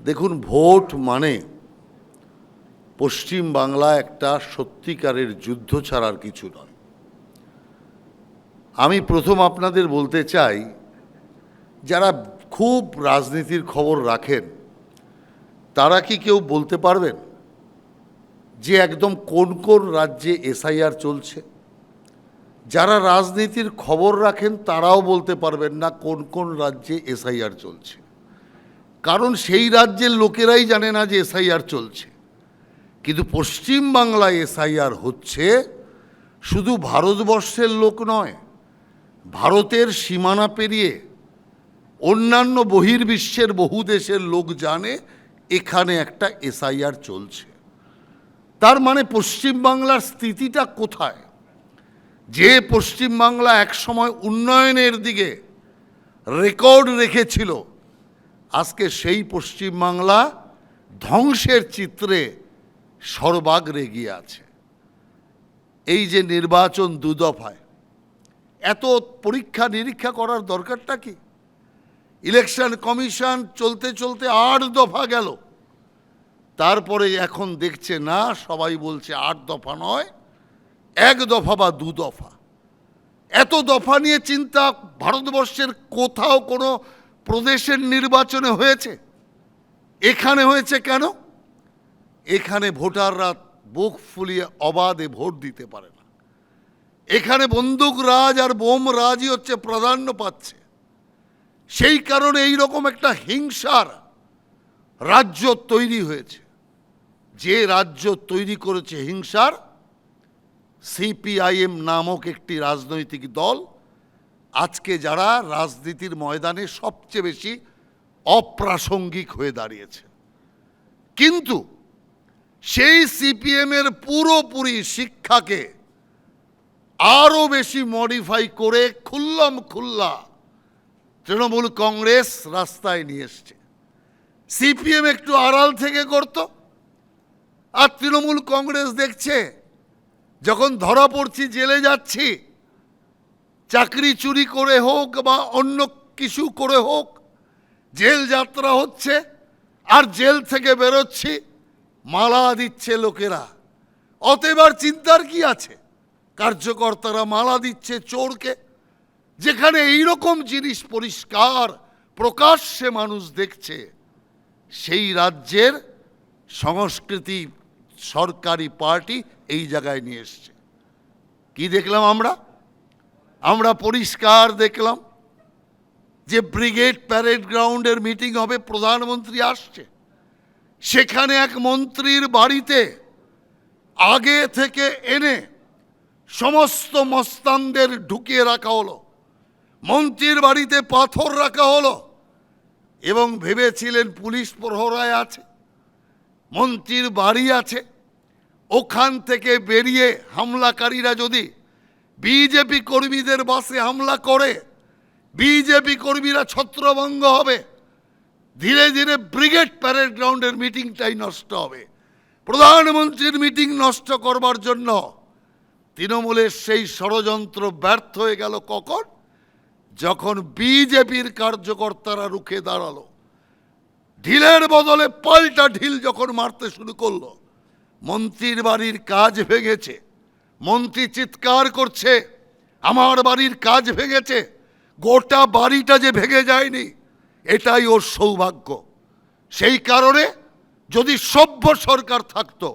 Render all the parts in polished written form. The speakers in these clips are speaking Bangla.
দেখুন, ভোট মানে পশ্চিম বাংলা একটা সত্যিকারের যুদ্ধ ছাড়ার কিছু নয়। আমি প্রথম আপনাদের বলতে চাই, যারা খুব রাজনীতির খবর রাখেন তারা কি কেউ বলতে পারবেন যে একদম কোন কোন রাজ্যে এসআইআর চলছে? যারা রাজনীতির খবর রাখেন তারাও বলতে পারবেন না কোন কোন রাজ্যে এসআইআর চলছে, কারণ সেই রাজ্যের লোকেরাই জানে না যে এসআইআর চলছে। কিন্তু পশ্চিম বাংলায় এসআইআর হচ্ছে, শুধু ভারতবর্ষের লোক নয়, ভারতের সীমানা পেরিয়ে অন্যান্য বহির্বিশ্বের বহু দেশের লোক জানে এখানে একটা এসআইআর চলছে। তার মানে পশ্চিম বাংলার স্থিতিটা কোথায়? যে পশ্চিম বাংলা একসময় উন্নয়নের দিকে রেকর্ড রেখেছিল, আজকে সেই পশ্চিম বাংলা ধ্বংসের চিত্রে সর্বাগ্রে এগিয়ে আছে। এই যে নির্বাচন দুদফায়, এত পরীক্ষা নিরীক্ষা করার দরকারটা কি? ইলেকশন কমিশন চলতে চলতে 8 দফা গেল, তারপরে এখন দেখছে না, সবাই বলছে 8 দফা নয়, 1 দফা বা 2 দফা। এত দফা নিয়ে চিন্তা ভারতবর্ষের কোথাও কোনো প্রদেশের নির্বাচনে হয়েছে? এখানে হয়েছে কেন? এখানে ভোটাররা বুক ফুলিয়ে অবাধে ভোট দিতে পারে না। এখানে বন্দুক রাজ আর বোম রাজই হচ্ছে প্রাধান্য পাচ্ছে। সেই কারণে এই রকম একটা হিংসার রাজ্য তৈরি হয়েছে। যে রাজ্য তৈরি করেছে হিংসার, সিপিআইএম নামক একটি রাজনৈতিক দল আজকে যারা রাজনীতির ময়দানে সবচেয়ে বেশি অপ্রাসঙ্গিক হয়ে দাঁড়িয়েছে। কিন্তু সেই সিপিএমের পুরোপুরি শিক্ষাকে আরও বেশি মডিফাই করে খুল্লাম খুল্লা তৃণমূল কংগ্রেস রাস্তায় নিয়ে এসছে। সিপিএম একটু আড়াল থেকে করত, আর তৃণমূল কংগ্রেস দেখছে যখন ধরা পড়ছি, জেলে যাচ্ছি, চাকরি চুরি করে হোক বা অন্য কিছু করে হোক, জেল যাত্রা হচ্ছে, আর জেল থেকে বেরোচ্ছি, মালা দিচ্ছে লোকেরা। অতএব আর চিন্তার কি আছে? কার্যকর্তারা মালা দিচ্ছে চোরকে। যেখানে এইরকম জিনিস পরিষ্কার প্রকাশ্যে মানুষ দেখছে, সেই রাজ্যের সংস্কৃতি সরকারি পার্টি এই জায়গায় নিয়ে এসছে। কি দেখলাম আমরা পরিষ্কার দেখলাম যে ব্রিগেড প্যারেড গ্রাউন্ডের মিটিং হবে, প্রধানমন্ত্রী আসছে, সেখানে এক মন্ত্রীর বাড়িতে আগে থেকে এনে সমস্ত মস্তানদের ঢুকিয়ে রাখা হলো, মন্ত্রীর বাড়িতে পাথর রাখা হলো, এবং ভেবেছিলেন পুলিশ প্রহরায় আছে, মন্ত্রীর বাড়ি আছে। ওখান থেকে বেরিয়ে হামলাকারীরা যদি বিজেপি কর্মীদের বাসে হামলা করে, বিজেপি কর্মীরা ছত্রভঙ্গ হবে, ধীরে ধীরে ব্রিগেড প্যারেড গ্রাউন্ডের মিটিংটাই নষ্ট হবে। প্রধানমন্ত্রীর মিটিং নষ্ট করবার জন্য তৃণমূলের সেই ষড়যন্ত্র ব্যর্থ হয়ে গেল কখন? যখন বিজেপির কার্যকর্তারা রুখে দাঁড়ালো, ঢিলের বদলে পাল্টা ঢিল যখন মারতে শুরু করলো। মন্ত্রীর বাড়ির কাজ ভেঙেছে, মন্ত্রী চিৎকার করছে, আমার বাড়ির কাজ ভেঙেছে। গোটা বাড়িটা যে ভেঙে যায়নি, এটাই ওর সৌভাগ্য। সেই কারণে যদি সভ্য সরকার থাকতো,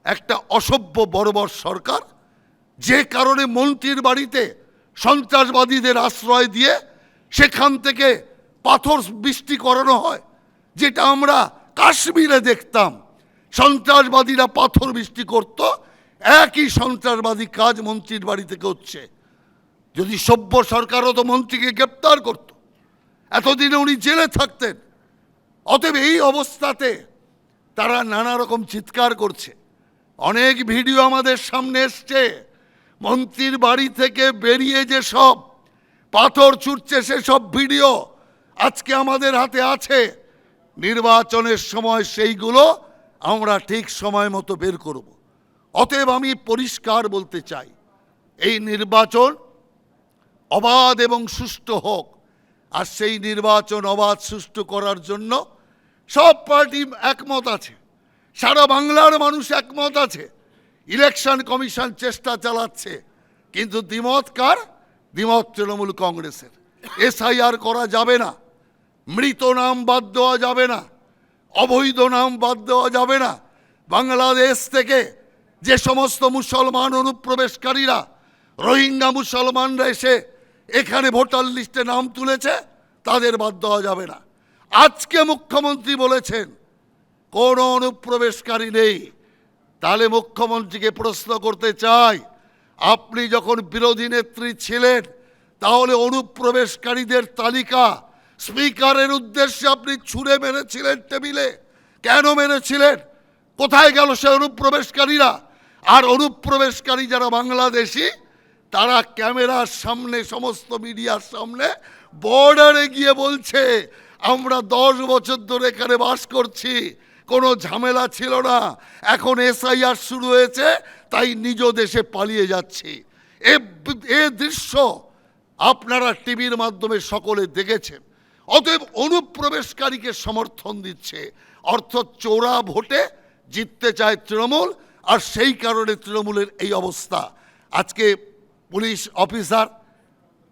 একটা অসভ্য বর্বর সরকার, যে কারণে মন্ত্রীর বাড়িতে সন্ত্রাসবাদীদের আশ্রয় দিয়ে সেখান থেকে পাথর বৃষ্টি করানো হয়, যেটা আমরা কাশ্মীরে দেখতাম, সন্ত্রাসবাদীরা পাথর বৃষ্টি করত, একই সন্ত্রাসবাদী কাজ মন্ত্রীর বাড়ি থেকে হচ্ছে। যদি সভ্য সরকারও তো মন্ত্রীকে গ্রেপ্তার করত, এতদিনে উনি জেলে থাকতেন। অতএব এই অবস্থাতে তারা নানা রকম চিৎকার করছে। অনেক ভিডিও আমাদের সামনে এসছে, মন্ত্রীর বাড়ি থেকে বেরিয়ে যে সব পাথর ছুটছে সেসব ভিডিও আজকে আমাদের হাতে আছে। নির্বাচনের সময় সেইগুলো আমরা ঠিক সময় মতো বের করব। অতএব আমি পরিষ্কার বলতে চাই, এই নির্বাচন অবাধ এবং সুষ্ঠু হোক। আর সেই নির্বাচন অবাধ সুষ্ঠু করার জন্য সব পার্টি একমত আছে, সারা বাংলার মানুষ একমত আছে। ইলেকশন কমিশন চেষ্টা চালাচ্ছে, কিন্তু দ্বিমত কার? দ্বিমত তৃণমূল কংগ্রেসের। এসআইআর করা যাবে না, মৃত নাম বাদ দেওয়া যাবে না, অবৈধ নাম বাদ দেওয়া যাবে না। বাংলাদেশ থেকে যে সমস্ত মুসলমান অনুপ্রবেশকারীরা, রোহিঙ্গা মুসলমানরা এসে এখানে ভোটার লিস্টে নাম তুলেছে, তাদের বাদ দেওয়া যাবে না। আজকে মুখ্যমন্ত্রী বলেছেন কোনো অনুপ্রবেশকারী নেই। তাহলে মুখ্যমন্ত্রীকে প্রশ্ন করতে চাই, আপনি যখন বিরোধী নেত্রী ছিলেন, তাহলে অনুপ্রবেশকারীদের তালিকা স্পিকারের উদ্দেশ্যে আপনি ছুঁড়ে মেরেছিলেন টেবিলে। কেন মেরেছিলেন? কোথায় গেল সে অনুপ্রবেশকারীরা? আর অনুপ্রবেশকারী যারা বাংলাদেশি, তারা ক্যামেরার সামনে, সমস্ত মিডিয়ার সামনে বর্ডারে গিয়ে বলছে আমরা 10 বছর ধরে এখানে বাস করছি, কোনো ঝামেলা ছিল না, এখন এসআইআর শুরু হয়েছে তাই নিজ দেশে পালিয়ে যাচ্ছি। এ দৃশ্য আপনারা টিভির মাধ্যমে সকলে দেখেছেন। অতএব অনুপ্রবেশকারীকে সমর্থন দিচ্ছে, অর্থাৎ চোরা ভোটে জিততে চায় তৃণমূল, আর সেই কারণে তৃণমূলের এই অবস্থা। আজকে পুলিশ অফিসার,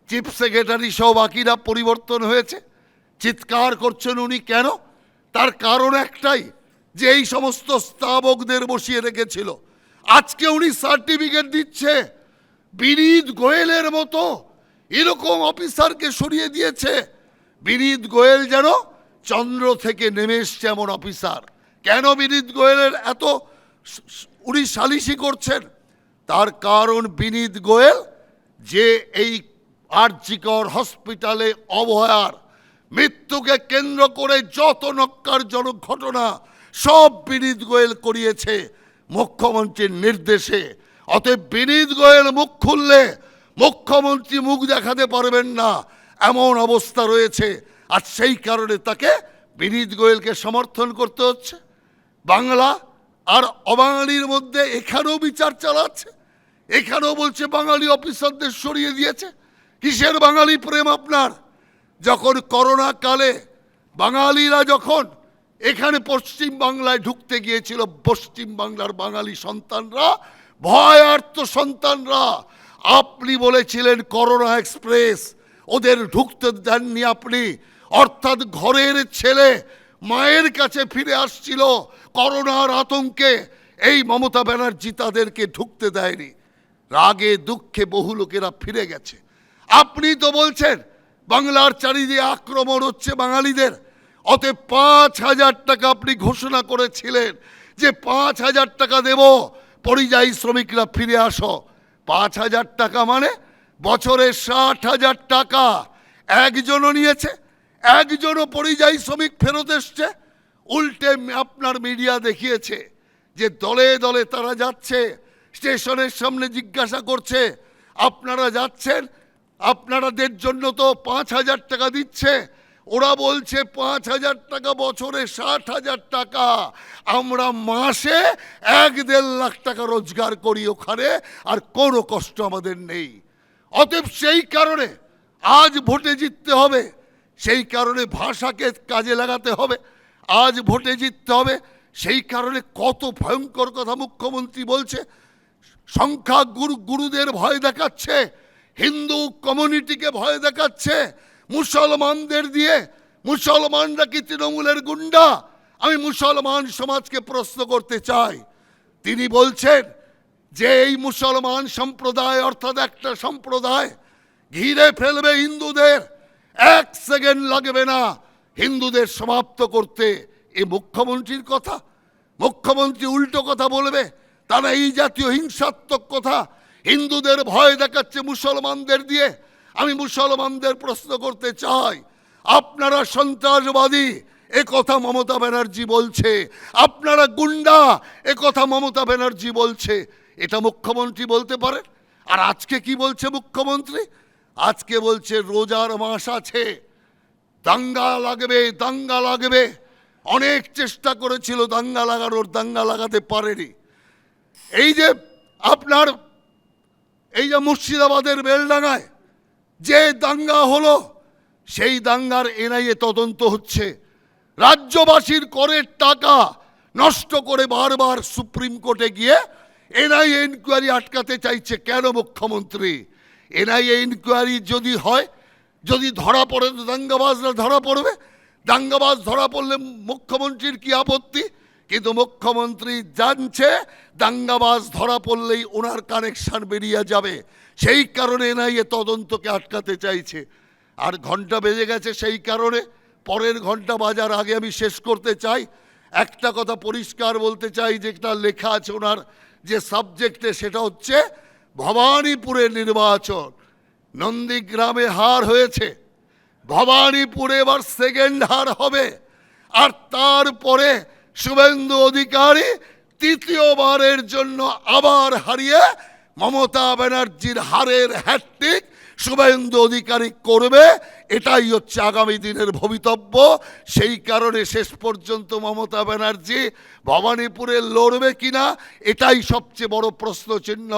চিফ সেক্রেটারি সহ বাকিরা পরিবর্তন হয়েছে, চিৎকার করছেন উনি কেন? তার কারণ একটাই, যে এই সমস্ত স্থাবকদের বসিয়ে রেখেছিল। আজকে উনি সার্টিফিকেট দিচ্ছে, বিনীত গোয়েলের মতো এরকম অফিসারকে সরিয়ে দিয়েছে। বিনীত গোয়েল যেন চন্দ্র থেকে নেমে এসছে এমন অফিসার। কেন বিনীত গোয়েলের এত উনি সালিশি করছেন? তার কারণ বিনীত গোয়েল যে এই আরজিকর হসপিটালে অবহেলার, মৃত্যুকে কেন্দ্র করে যত নক্কারজনক ঘটনা, সব বিনীত গোয়েল করিয়েছে মুখ্যমন্ত্রীর নির্দেশে। অতএব বিনীত গোয়েল মুখ খুললে মুখ্যমন্ত্রী মুখ দেখাতে পারবেন না, এমন অবস্থা রয়েছে। আর সেই কারণে তাকে, বিনীত গোয়েলকে সমর্থন করতে হচ্ছে। বাংলা আর অবাঙালির মধ্যে এখানেও বিচার চালাচ্ছে, এখানেও বলছে বাঙালি অফিসারদের সরিয়ে দিয়েছে। কিসের বাঙালি প্রেম আপনার? যখন করোনা কালে বাঙালিরা যখন এখানে পশ্চিম বাংলায় ঢুকতে গিয়েছিল, পশ্চিম বাংলার বাঙালি সন্তানরা, ভয়ার্ত সন্তানরা, আপনি বলেছিলেন করোনা এক্সপ্রেস, ওদের ঢুকতে দেননি আপনি। অর্থাৎ ঘরের ছেলে মায়ের কাছে ফিরে আসছিল করোনার আতঙ্কে, এই মমতা ব্যানার্জি তাদেরকে ঢুকতে দেয়নি। রাগে দুঃখে বহু লোকেরা ফিরে গেছে। আপনি তো বলছেন বাংলার চারিদিকে আক্রমণ হচ্ছে বাঙালিদের। অতএব 5,000 টাকা আপনি ঘোষণা করেছিলেন যে 5,000 টাকা দেব, পরিযায়ী শ্রমিকরা ফিরে আসো। 5,000 টাকা মানে বছরে 60,000 টাকা। একজনও নিয়েছে? একজনও পরিযায়ী শ্রমিক ফেরত এসছে? উল্টে আপনার মিডিয়া দেখিয়েছে যে দলে দলে তারা যাচ্ছে, স্টেশনের সামনে জিজ্ঞাসা করছে আপনারা যাচ্ছেন, আপনাদের জন্য তো 5,000 টাকা দিচ্ছে। ওরা বলছে 5,000 টাকা বছরে 60,000 টাকা, আমরা মাসে 1-1.5 লাখ টাকা রোজগার করি ওখানে, আর কোনো কষ্ট আমাদের নেই। অতএব সেই কারণে আজ ভোটে জিততে হবে, সেই কারণে ভাষাকে কাজে লাগাতে হবে, আজ ভোটে জিততে হবে। সেই কারণে কত ভয়ঙ্কর কথা মুখ্যমন্ত্রী বলছে। সংখ্যা গুরুদের ভয় দেখাচ্ছে, হিন্দু কমিউনিটিকে ভয় দেখাচ্ছে, মুসলমানদের দিয়ে। মুসলমানরা কি তৃণমূলের গুন্ডা? আমি মুসলমান সমাজকে প্রশ্ন করতে চাই। তিনি বলছেন যে এই মুসলমান সম্প্রদায়, অর্থাৎ একটা সম্প্রদায় ঘিরে ফেলবে হিন্দুদের, 1 সেকেন্ড লাগবে না হিন্দুদের সমাপ্ত করতে। এ মুখ্যমন্ত্রীর কথা? মুখ্যমন্ত্রী উল্টো কথা বলবে? তারা এই জাতীয় হিংসাত্মক কথা হিন্দুদের ভয় দেখাচ্ছে মুসলমানদের দিয়ে। আমি মুসলমানদের প্রশ্ন করতে চাই, আপনারা সন্ত্রাসবাদী এ কথা মমতা ব্যানার্জি বলছে, আপনারা গুন্ডা এ কথা মমতা ব্যানার্জি বলছে, এটা মুখ্যমন্ত্রী বলতে পারেন? আর আজকে কি বলছে মুখ্যমন্ত্রী? আজকে বলছে রোজার মাস আছে, দাঙ্গা লাগবে, দাঙ্গা লাগবে। অনেক চেষ্টা করেছিল দাঙ্গা লাগানোর, দাঙ্গা লাগাতে পারেনি। এই যে আপনার এই যে মুর্শিদাবাদের বেলডাঙ্গায় যে দাঙ্গা হলো, সেই দাঙ্গার এনআইএ তদন্ত হচ্ছে। রাজ্যবাসীর করের টাকা নষ্ট করে বারবার সুপ্রিম কোর্টে গিয়ে এনআইএ ইনকোয়ারি আটকাতে চাইছে কেন মুখ্যমন্ত্রী? এনআইএ ইনকোয়ারি যদি হয়, যদি ধরা পড়ে তো দাঙ্গাবাজরা ধরা পড়বে, দাঙ্গাবাজ ধরা পড়লে মুখ্যমন্ত্রীর কি আপত্তি? কিন্তু মুখ্যমন্ত্রী জানছে দাঙ্গাবাজ ধরা পড়লেই ওনার কানেকশন বেরিয়ে যাবে, সেই কারণে এনআইএ তদন্তকে আটকাতে চাইছে। আর ঘন্টা বেজে গেছে, সেই কারণে পরের ঘন্টা বাজার আগে আমি শেষ করতে চাই। একটা কথা পরিষ্কার বলতে চাই, যেটা লেখা আছে ওনার যে সাবজেক্টে, সেটা হচ্ছে ভবানীপুরের নির্বাচন। নন্দীগ্রামে হার হয়েছে, ভবানীপুরে এবার সেকেন্ড হার হবে। আর তারপরে শুভেন্দু অধিকারী তৃতীয়বারের জন্য আবার হারিয়ে মমতা ব্যানার্জির হারের হ্যাটট্রিক শুভেন্দু অধিকারী করবে, এটাই হচ্ছে আগামী দিনের ভবিতব্য। সেই কারণে শেষ পর্যন্ত মমতা ব্যানার্জি ভবানীপুরে লড়বে কিনা, এটাই সবচেয়ে বড় প্রশ্নচিহ্ন।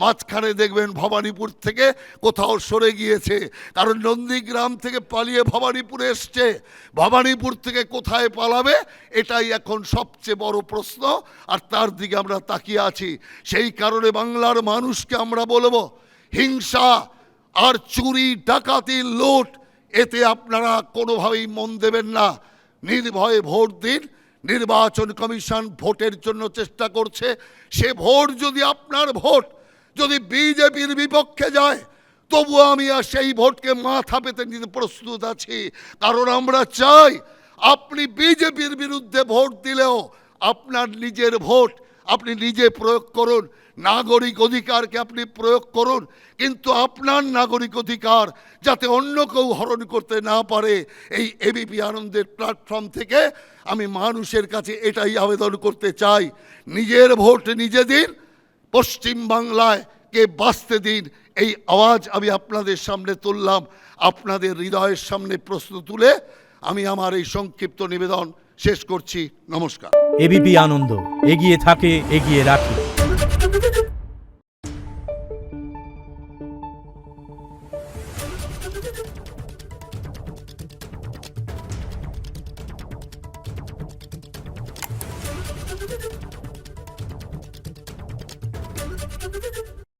মাঝখানে দেখবেন ভবানীপুর থেকে কোথাও সরে গিয়েছে, কারণ নন্দীগ্রাম থেকে পালিয়ে ভবানীপুরে এসছে। ভবানীপুর থেকে কোথায় পালাবে, এটাই এখন সবচেয়ে বড় প্রশ্ন, আর তার দিকে আমরা তাকিয়ে আছি। সেই কারণে বাংলার মানুষকে আমরা বলবো, হিংসা আর চুরি, ডাকাতি, লুট, এতে আপনারা কোনোভাবেই মন দেবেন না। নির্ভয়ে ভোট দিন। নির্বাচন কমিশন ভোটের জন্য চেষ্টা করছে, সে ভোট যদি আপনার ভোট যদি বিজেপির বিপক্ষে যায়, তবুও আমি আর সেই ভোটকে মাথা পেতে নিতে প্রস্তুত আছি। কারণ আমরা চাই আপনি বিজেপির বিরুদ্ধে ভোট দিলেও আপনার নিজের ভোট আপনি নিজে প্রয়োগ করুন, নাগরিক অধিকারকে আপনি প্রয়োগ করুন, কিন্তু আপনার নাগরিক অধিকার যাতে অন্য কেউ হরণ করতে না পারে। এই এবিপি আনন্দের প্ল্যাটফর্ম থেকে আমি মানুষের কাছে এটাই আবেদন করতে চাই, নিজের ভোট নিজে দিন, পশ্চিম বাংলায় কে বাঁচতে দিন। এই আওয়াজ আমি আপনাদের সামনে তুললাম, আপনাদের হৃদয়ের সামনে প্রশ্ন তুলে আমি আমার এই সংক্ষিপ্ত নিবেদন শেষ করছি। নমস্কার। এবিপি আনন্দ, এগিয়ে থাকে, এগিয়ে রাখে। Thank you.